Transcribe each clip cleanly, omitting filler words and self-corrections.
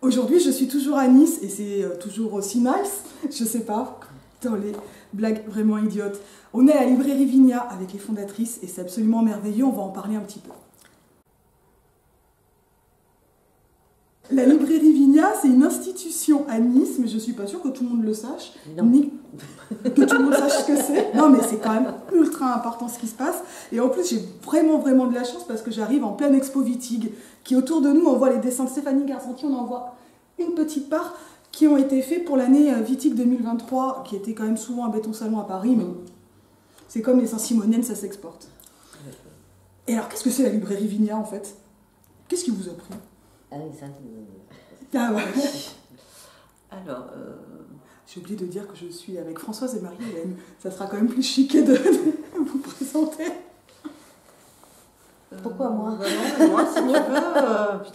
Aujourd'hui, je suis toujours à Nice et c'est toujours aussi nice, je sais pas, dans les blagues vraiment idiotes. On est à la librairie Vigna avec les fondatrices et c'est absolument merveilleux, on va en parler un petit peu. La librairie Vigna, c'est une institution à Nice, mais je suis pas sûre que tout le monde le sache, ni que tout le monde sache ce que c'est. Non, mais c'est quand même ultra important ce qui se passe. Et en plus, j'ai vraiment de la chance parce que j'arrive en pleine expo Vitig, qui autour de nous, on voit les dessins de Stéphanie Garzanti, on en voit une petite part qui ont été faits pour l'année Vitig 2023, qui était quand même souvent un béton salon à Paris, mais c'est comme les Saint-Simoniennes, ça s'exporte. Et alors, qu'est-ce que c'est la librairie Vigna en fait? Qu'est-ce qui vous a pris? Ah oui, ça... Ah ouais. Alors... J'ai oublié de dire que je suis avec Françoise et Marie-Hélène. Ça sera quand même plus chic de vous présenter. Pourquoi moi? Moi, si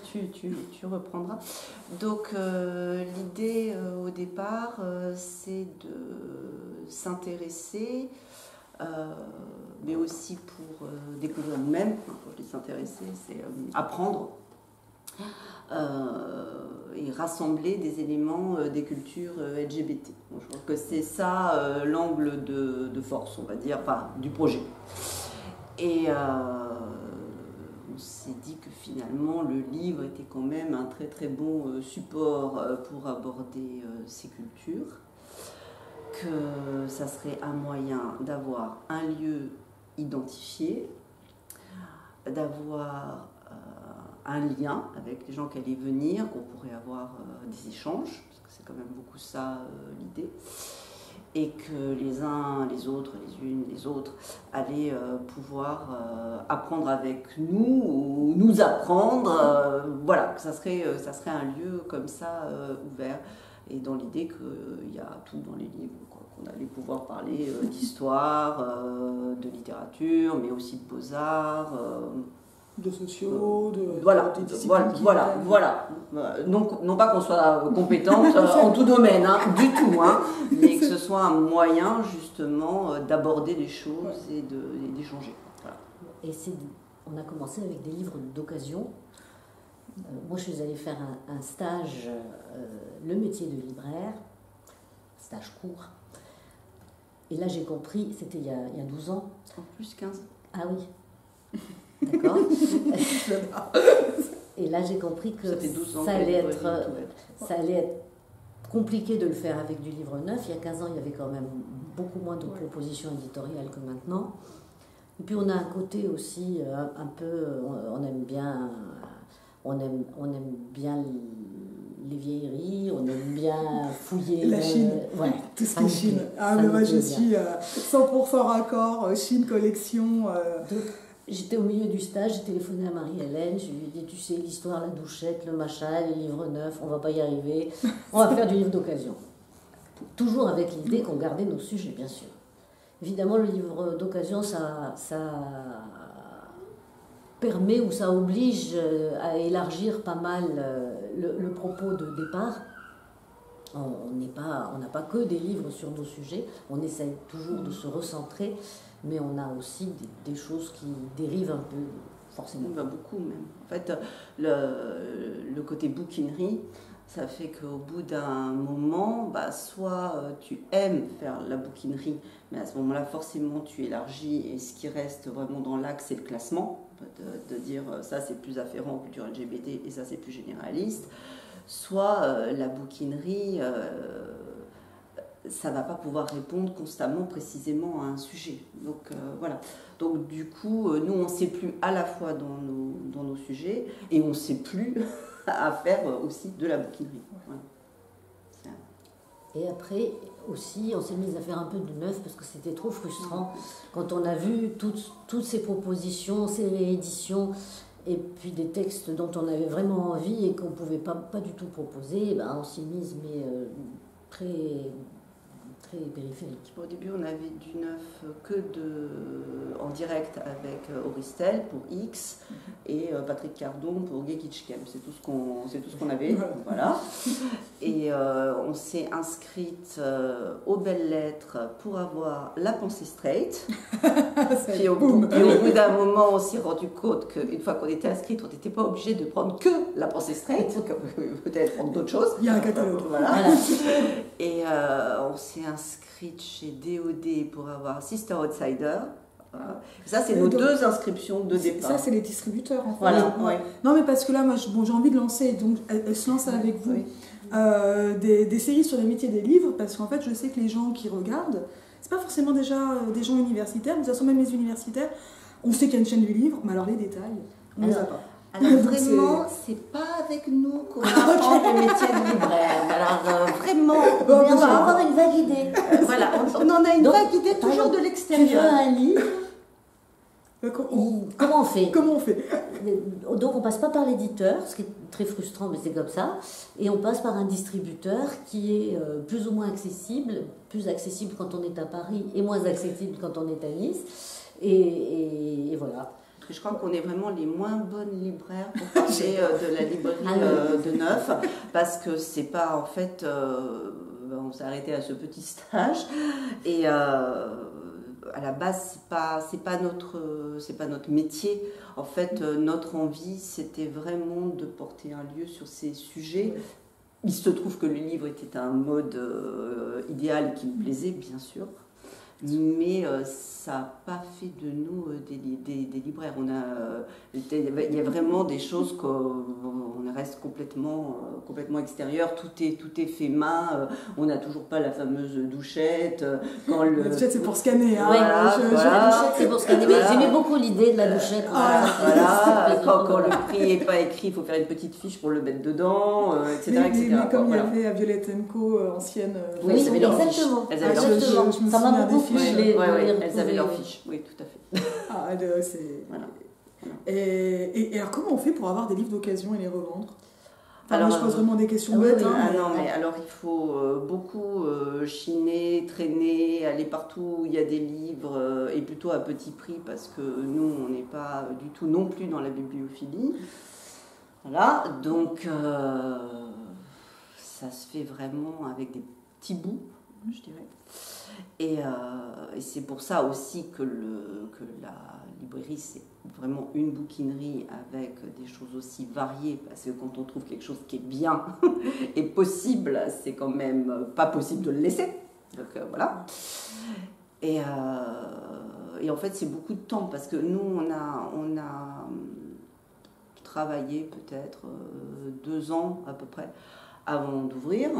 tu veux, puis tu reprendras. Donc, l'idée au départ, c'est de s'intéresser, mais aussi pour découvrir nous-mêmes. Quand je dis s'intéresser, c'est apprendre et rassembler des éléments des cultures LGBT. Bon, je trouve que c'est ça l'angle de force, on va dire, enfin, du projet. Et on s'est dit que finalement le livre était quand même un très bon support pour aborder ces cultures, que ça serait un moyen d'avoir un lieu identifié, d'avoir un lien avec les gens qui allaient venir, qu'on pourrait avoir des échanges, parce que c'est quand même beaucoup ça l'idée, et que les uns, les autres, les unes, les autres allaient pouvoir apprendre avec nous, ou nous apprendre, voilà, que ça serait un lieu comme ça ouvert, et dans l'idée qu'il y a tout dans les livres, quoi, qu'on allait pouvoir parler d'histoire, de littérature, mais aussi de beaux-arts, de sociaux, voilà. Non pas qu'on soit compétente en tout domaine, hein, du tout, hein, mais que ce soit un moyen justement d'aborder les choses et d'échanger. Voilà. Et on a commencé avec des livres d'occasion. Moi, je suis allée faire un stage, le métier de libraire, stage court. Et là, j'ai compris, c'était il y a 12 ans. En plus 15. Ah oui. D'accord. Et là, j'ai compris que ça allait être compliqué de le faire avec du livre neuf. Il y a 15 ans, il y avait quand même beaucoup moins de propositions éditoriales que maintenant. Et puis, on a un côté aussi un peu... On aime bien les vieilleries, on aime bien fouiller... La Chine, ouais, tout ce qui est Chine. Ah, mais moi, je suis 100% raccord, Chine collection... Donc, j'étais au milieu du stage, j'ai téléphoné à Marie-Hélène, je lui ai dit, tu sais, l'histoire, la douchette, le machin, les livres neufs, on va pas y arriver, on va faire du livre d'occasion. Toujours avec l'idée qu'on gardait nos sujets, bien sûr. Évidemment, le livre d'occasion, ça permet ou ça oblige à élargir pas mal le propos de départ. On n'a pas que des livres sur nos sujets, on essaye toujours de se recentrer, mais on a aussi des choses qui dérivent un peu, forcément. Bah, beaucoup même. En fait, le côté bouquinerie, ça fait qu'au bout d'un moment, bah, soit tu aimes faire la bouquinerie, mais à ce moment-là, forcément, tu élargis, et ce qui reste vraiment dans l'axe, c'est le classement, de dire ça, c'est plus afférent aux cultures LGBT, et ça, c'est plus généraliste. Soit la bouquinerie, ça ne va pas pouvoir répondre constamment, précisément à un sujet. Donc voilà. Donc du coup, nous, on ne sait plus à la fois dans nos sujets, et on ne sait plus à faire aussi de la bouquinerie. Voilà. Et après, aussi, on s'est mis à faire un peu de neuf, parce que c'était trop frustrant quand on a vu toutes ces propositions, ces rééditions, et puis des textes dont on avait vraiment envie et qu'on ne pouvait pas du tout proposer. Ben, on s'est mise, mais très très périphérique. Au début, on avait du neuf en direct avec Auristel pour X et Patrick Cardon pour Gay Kitschkem. C'est tout ce qu'on avait. Voilà. Et on s'est inscrite aux belles lettres pour avoir la pensée straight. Et au bout d'un moment, on s'est rendu compte qu'une fois qu'on était inscrite, on n'était pas obligé de prendre que la pensée straight, peut-être prendre d'autres choses. Il y a un catalogue. Voilà. Et on s'est inscrite chez DOD pour avoir Sister Outsider. Voilà. Ça, c'est nos deux inscriptions de départ. Ça, c'est les distributeurs, en fait. Voilà. Ouais. Non, mais parce que là, moi, j'ai envie de lancer, donc elle se lance avec vous, des séries sur les métiers des livres, parce qu'en fait, je sais que les gens qui regardent, c'est pas forcément déjà des gens universitaires, mais de toute façon, même les universitaires, on sait qu'il y a une chaîne du livre, mais alors les détails, on les a pas. Alors vraiment, c'est pas avec nous qu'on apprend le métier de libraire. Alors vraiment, mais on va avoir une vague idée. Voilà, on en a une vague idée toujours de l'extérieur. Tu veux un livre? Comment on fait? Comment on fait? Donc on passe pas par l'éditeur, ce qui est très frustrant, mais c'est comme ça, et on passe par un distributeur qui est plus ou moins accessible, plus accessible quand on est à Paris et moins accessible quand on est à Nice, et voilà. Je crois qu'on est vraiment les moins bonnes libraires pour parler de la librairie de neuf, parce que c'est pas, en fait, on s'est arrêté à ce petit stage, et à la base, c'est pas notre métier. En fait, notre envie, c'était vraiment de porter un lieu sur ces sujets. Il se trouve que le livre était un mode idéal qui me plaisait, bien sûr. Mais ça n'a pas fait de nous des libraires. Il y a vraiment des choses qu'on reste complètement extérieur. Tout est fait main. On n'a toujours pas la fameuse douchette. La douchette, c'est pour scanner. Hein. La douchette, c'est pour scanner. Mais j'aimais beaucoup l'idée de la douchette. Quand le prix n'est pas écrit, il faut faire une petite fiche pour le mettre dedans, etc. Mais comme il y avait à Violette Co, ancienne. Oui, exactement. Elles avaient leur fiche. Ça m'a beaucoup plu. Elles avaient leur fiche, oui, tout à fait. Voilà. Et alors, comment on fait pour avoir des livres d'occasion et les revendre? Alors, moi, je pose vraiment des questions bêtes. Mais alors, il faut beaucoup chiner, traîner, aller partout où il y a des livres, et plutôt à petit prix, parce que nous, on n'est pas du tout non plus dans la bibliophilie. Voilà, donc ça se fait vraiment avec des petits bouts, je dirais. Et c'est pour ça aussi que la librairie, c'est vraiment une bouquinerie avec des choses aussi variées, parce que quand on trouve quelque chose qui est bien et possible, c'est quand même pas possible de le laisser. Donc voilà. Et en fait, c'est beaucoup de temps, parce que nous, on a travaillé peut-être 2 ans à peu près avant d'ouvrir.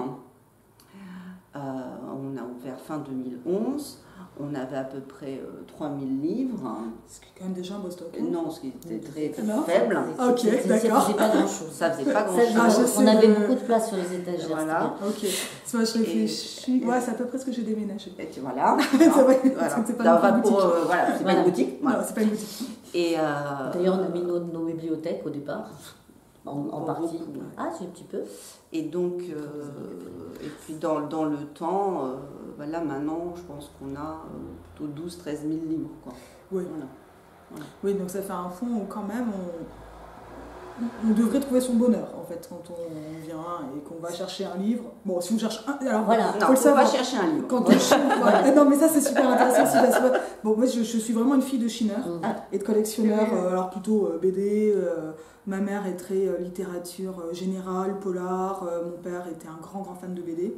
On a ouvert fin 2011, on avait à peu près 3000 livres. Ce qui est quand même déjà un beau stock. Non, ce qui était très faible. Ok, d'accord. Ça faisait pas grand-chose. Ça faisait pas grand-chose. On avait beaucoup de place sur les étagères. Voilà. Ok. Soit je réfléchis. Ouais, c'est à peu près ce que j'ai déménagé. Et voilà. C'est vrai. C'est pas une boutique. Voilà, c'est pas une boutique. Non, c'est pas une boutique. D'ailleurs, on a mis nos bibliothèques au départ. En partie. Ah, c'est un petit peu. Et donc, et puis dans le temps, là maintenant, je pense qu'on a plutôt 12-13 000 livres. Quoi. Oui. Voilà. Oui, donc ça fait un fond où quand même on devrait trouver son bonheur en fait quand on vient et qu'on va chercher un livre. Bon, si on cherche un, alors voilà. Non, on va chercher un livre. Quand on voilà. Non, mais ça c'est super intéressant aussi parce que bon, moi je suis vraiment une fille de chineur et de collectionneur, alors plutôt BD. Ma mère est très littérature générale, polar. Mon père était un grand fan de BD.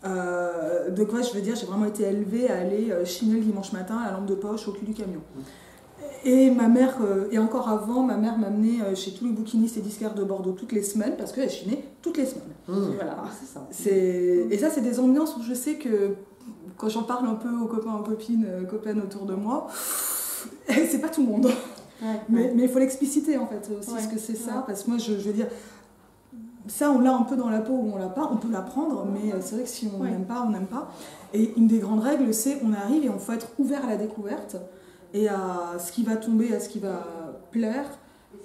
Donc ouais, je veux dire, j'ai vraiment été élevée à aller chiner le dimanche matin à la lampe de poche au cul du camion. Et ma mère, et encore avant, ma mère m'amenait chez tous les bouquinistes et disquaires de Bordeaux toutes les semaines, parce qu'elle chinait toutes les semaines. Voilà, c'est ça. Et ça, c'est des ambiances où je sais que quand j'en parle un peu aux copains, aux copaines autour de moi, c'est pas tout le monde. Mais il faut l'expliciter en fait aussi ce que c'est ça, parce que moi je veux dire, ça on l'a un peu dans la peau ou on l'a pas, on peut l'apprendre, mais c'est vrai que si on n'aime pas, on n'aime pas. Et une des grandes règles, c'est on arrive et on faut être ouvert à la découverte et à ce qui va tomber, à ce qui va plaire.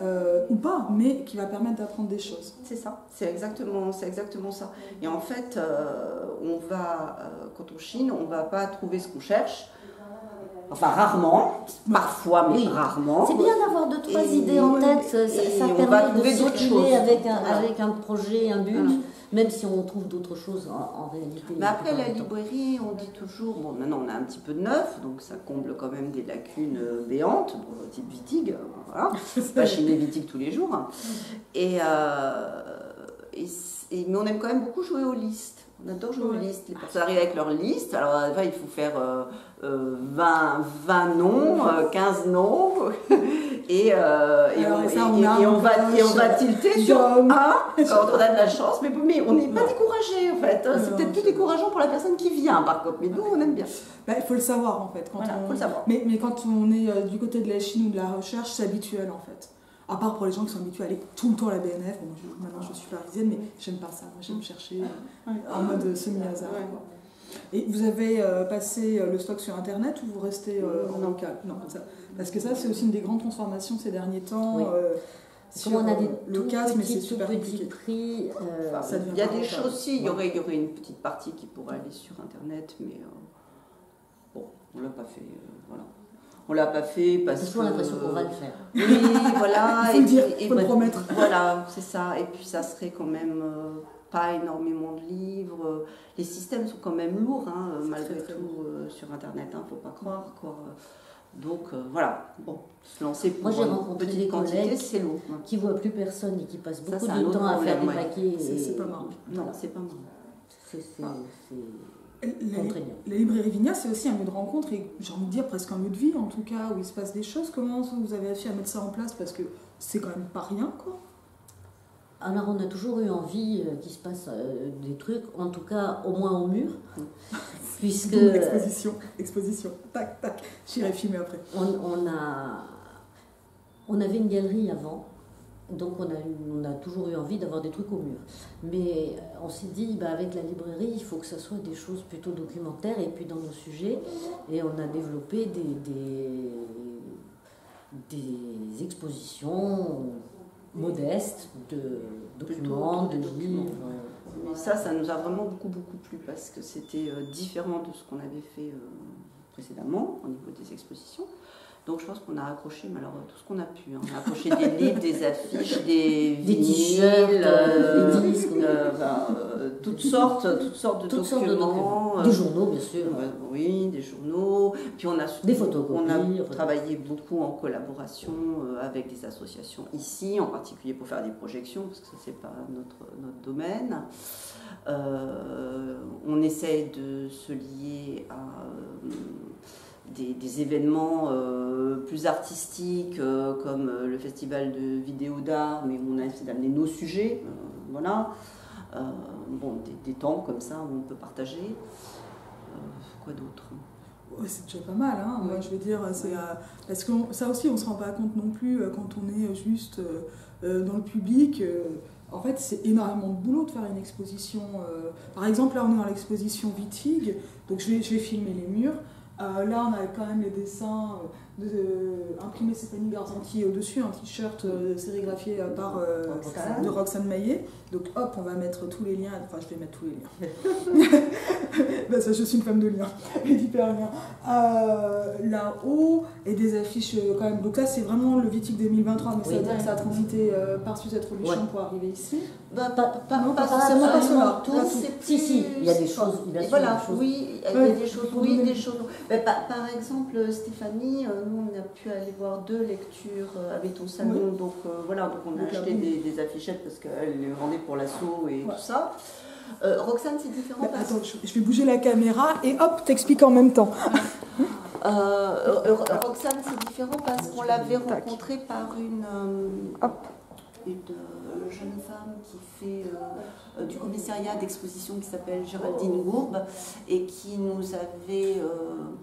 ou pas, mais qui va permettre d'apprendre des choses. C'est ça, c'est exactement ça. Et en fait, quand on chine, on ne va pas trouver ce qu'on cherche. Enfin, rarement, parfois, mais rarement. C'est bien d'avoir 2-3 idées en tête, ça permet de circuler avec un projet, un but, même si on trouve d'autres choses en réalité. Mais après, la librairie, on dit toujours, bon, maintenant on a un petit peu de neuf, donc ça comble quand même des lacunes béantes, type Wittig, voilà, pas chiner Wittig tous les jours. Mais on aime quand même beaucoup jouer aux listes. On adore jouer aux listes. Les personnes arrivent avec leur liste. Alors, il faut faire 20 noms, 15 noms. Et on va tilter sur un quand on a de la chance. Mais on n'est pas découragé, en fait. C'est peut-être plus décourageant pour la personne qui vient, par contre. Mais nous, on aime bien. Il faut le savoir, en fait. Faut le savoir. Mais quand on est du côté de la Chine ou de la recherche, c'est habituel, en fait. À part pour les gens qui sont habitués à aller tout le temps à la BNF. Bon, maintenant, je suis parisienne, mais j'aime pas ça. Moi, j'aime chercher en mode semi-hasard. Et vous avez passé le stock sur Internet ou vous restez en local? Non, ça. Parce que ça, c'est aussi une des grandes transformations ces derniers temps. Comme on a des l'occasion, mais c'est super compliqué. Prix, il y a des choses aussi. Il y aurait une petite partie qui pourrait aller sur Internet, mais bon, on l'a pas fait. Voilà. On l'a pas fait parce que... J'ai toujours l'impression qu'on va le faire. Oui, voilà. Il faut le promettre. Voilà, c'est ça. Et puis ça serait quand même pas énormément de livres. Les systèmes sont quand même lourds, malgré tout, sur Internet. Faut pas croire, quoi. Donc voilà, bon, se lancer pour moi j'ai rencontré des collègues c'est lourd. Qui ne voient plus personne et qui passent beaucoup de temps à faire des paquets. C'est pas marrant. Non, c'est pas marrant. La librairie Vigna, c'est aussi un lieu de rencontre et j'ai envie de dire presque un lieu de vie en tout cas, où il se passe des choses. Comment vous avez réussi à mettre ça en place? Parce que c'est quand même pas rien, quoi. Alors on a toujours eu envie qu'il se passe des trucs, en tout cas au moins au mur. Puisque... Exposition, tac, tac, j'irai filmer après. On avait une galerie avant. Donc on a toujours eu envie d'avoir des trucs au mur. Mais on s'est dit, avec la librairie, il faut que ça soit des choses plutôt documentaires et puis dans nos sujets. Et on a développé des expositions modestes de documents, de livres. Mais ça nous a vraiment beaucoup plu parce que c'était différent de ce qu'on avait fait précédemment au niveau des expositions. Donc je pense qu'on a accroché, mais alors tout ce qu'on a pu. On a accroché des livres, des affiches, des t-shirts, des disques, toutes sortes de documents. Des journaux, bien sûr. Oui, des journaux. Puis on a des photocopies. On a travaillé beaucoup en collaboration avec des associations ici, en particulier pour faire des projections, parce que ça c'est pas notre domaine. On essaye de se lier à des événements plus artistiques comme le festival de vidéo d'art, mais on a essayé d'amener nos sujets, voilà. Des temps comme ça où on peut partager. Quoi d'autre? C'est déjà pas mal, hein. Moi, je veux dire, parce que ça aussi on se rend pas compte non plus quand on est juste dans le public. En fait, c'est énormément de boulot de faire une exposition. Par exemple, là on est dans l'exposition Wittig, donc je vais filmer les murs. Là, on a quand même les dessins imprimés Stéphanie Garzanti au-dessus, un t-shirt sérigraphié de Roxane Maillet. Donc, hop, on va mettre tous les liens. Enfin, je vais mettre tous les liens. Ça, je suis une femme de liens et d'hyperliens. Là-haut, et des affiches quand même. Donc, là, c'est vraiment le Wittig 2023. Donc, ça veut dire que ça a transité par Suzette Robuchon pour arriver ici. Pas forcément Si, il y a des choses. Oui, il y a des choses. Par exemple, Stéphanie, nous on a pu aller voir 2 lectures avec ton salon, donc on a acheté des affichettes parce qu'elle les vendait pour l'assaut et tout ça. Roxane, c'est différent. Attends, je vais bouger la caméra et hop, t'expliques en même temps. Roxane, c'est différent parce qu'on l'avait rencontrée par une jeune femme qui fait du commissariat d'exposition qui s'appelle Géraldine Gourbe et qui nous avait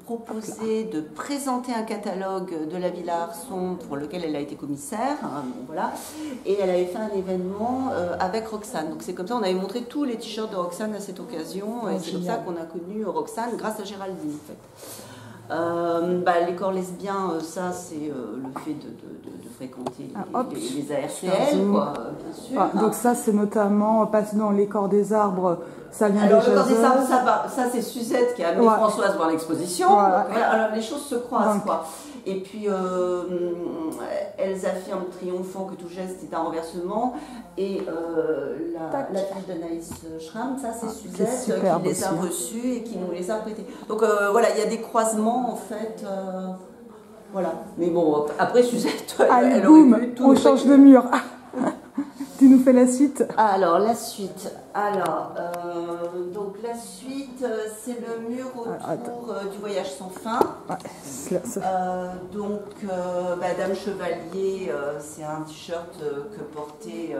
proposé de présenter un catalogue de la Villa Arson pour lequel elle a été commissaire, voilà, et elle avait fait un événement avec Roxane. Donc c'est comme ça, on avait montré tous les t-shirts de Roxane à cette occasion et c'est comme ça qu'on a connu Roxane grâce à Géraldine en fait. Les corps lesbiens, ça c'est le fait de fréquenter les ARCL, quoi, bien sûr. Donc ça c'est notamment passé dans les corps des arbres, ça vient alors, des le corps des arbres, jaseuses. ça c'est Suzette qui a amené Françoise voir l'exposition. Alors les choses se croisent, quoi. Et puis, elles affirment triomphant que tout geste est un renversement. Et la fille d'Anaïs Schramm, ça c'est Suzette qui les a reçus et qui nous les a prêtés. Donc voilà, il y a des croisements en fait. Voilà. Mais bon, après Suzette, elle boum, aurait pu tout. On change de mur. Tu nous fais la suite. Alors, la suite. Alors, donc la suite, c'est le mur autour du voyage sans fin. Dame Chevalier, c'est un t-shirt que portaient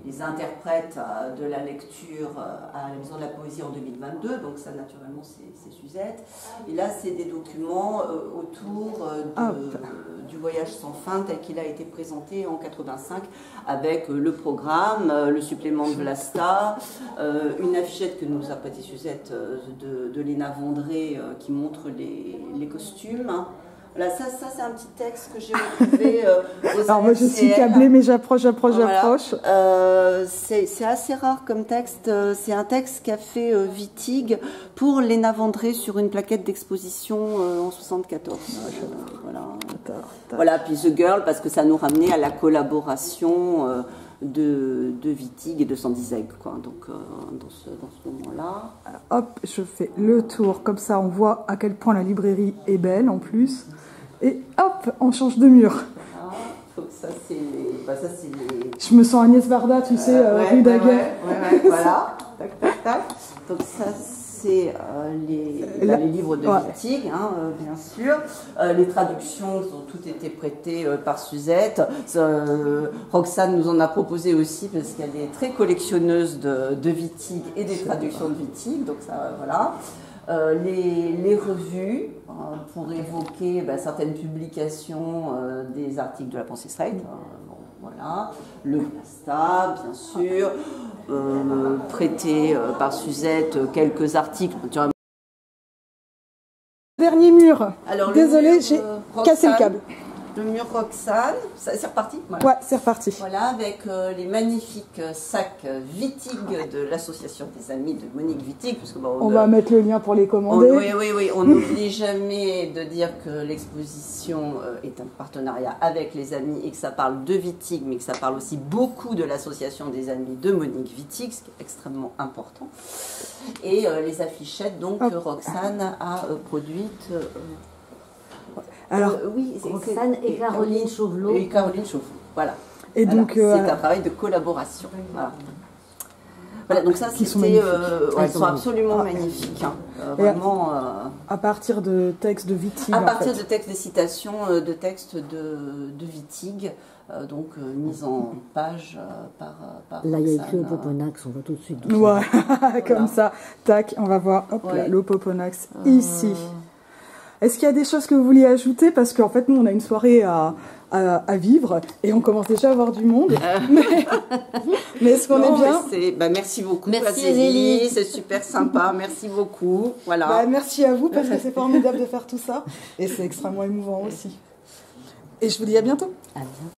les interprètes de la lecture à la Maison de la Poésie en 2022. Donc ça, naturellement, c'est Suzette. Et là, c'est des documents autour du voyage sans fin tel qu'il a été présenté en 85 avec le programme, le supplément de Vlasta, une affichette que nous a prêtée Suzette de Léna Vendré qui montre les costumes. Voilà, ça c'est un petit texte que j'ai retrouvé aux Alors moi je suis câblée mais j'approche. C'est assez rare comme texte. C'est un texte qu'a fait Wittig pour Léna Vendré sur une plaquette d'exposition en 74. Voilà, puis The Girl parce que ça nous ramenait à la collaboration de Wittig et de Sandy Zegg, quoi. Donc dans ce moment-là. Hop, je fais le tour, comme ça on voit à quel point la librairie est belle en plus. Et hop, on change de mur. Donc ça c'est les... Je me sens Agnès Varda, tu sais, rue Daguerre. Voilà. Tac. Donc ça c'est les livres de Wittig, bien sûr. Les traductions ont toutes été prêtées par Suzette. Roxane nous en a proposé aussi parce qu'elle est très collectionneuse de Wittig et des traductions de Wittig. Donc ça, voilà. Les revues pour évoquer certaines publications des articles de la pensée straight. Voilà. Le Vlasta, bien sûr. Prêté par Suzette quelques articles. Dernier mur. Alors, désolée, j'ai cassé le câble. Le mur Roxane, c'est reparti. Voilà. Ouais, c'est reparti. Voilà, avec les magnifiques sacs Wittig de l'association des amis de Monique Wittig. Parce que, on va mettre le lien pour les commander. Oui, on n'oublie jamais de dire que l'exposition est un partenariat avec les amis et que ça parle de Wittig, mais que ça parle aussi beaucoup de l'association des amis de Monique Wittig, ce qui est extrêmement important. Et les affichettes donc, que Roxane a produites. Alors, oui, c'est Roxane et Caroline Chauvelot. Et Caroline Chauvelot, voilà. Et donc, c'est un travail de collaboration. Voilà, donc ça, c'était... elles sont absolument magnifiques. Vraiment... à partir de textes de Wittig. À partir de textes, des citations de textes de Wittig, donc mise en page par là, il y a écrit Opoponax, on va tout de suite. Ouais, comme ça. Tac, on va voir. Hop là, l'Opoponax ici. Est-ce qu'il y a des choses que vous vouliez ajouter? Parce qu'en fait, nous, on a une soirée à vivre et on commence déjà à avoir du monde. Mais est-ce qu'on est bien? Merci beaucoup. Merci Zélie. C'est super sympa. Merci beaucoup. Voilà. Merci à vous parce que c'est formidable de faire tout ça. Et c'est extrêmement émouvant aussi. Et je vous dis à bientôt. À bientôt.